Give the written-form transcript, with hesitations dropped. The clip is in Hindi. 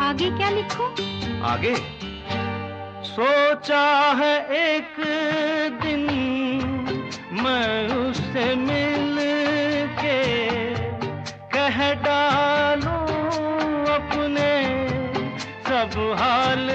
आगे क्या लिखूं? आगे सोचा है एक दिन मैं उससे मिल के कह डालूं अपने सब हाल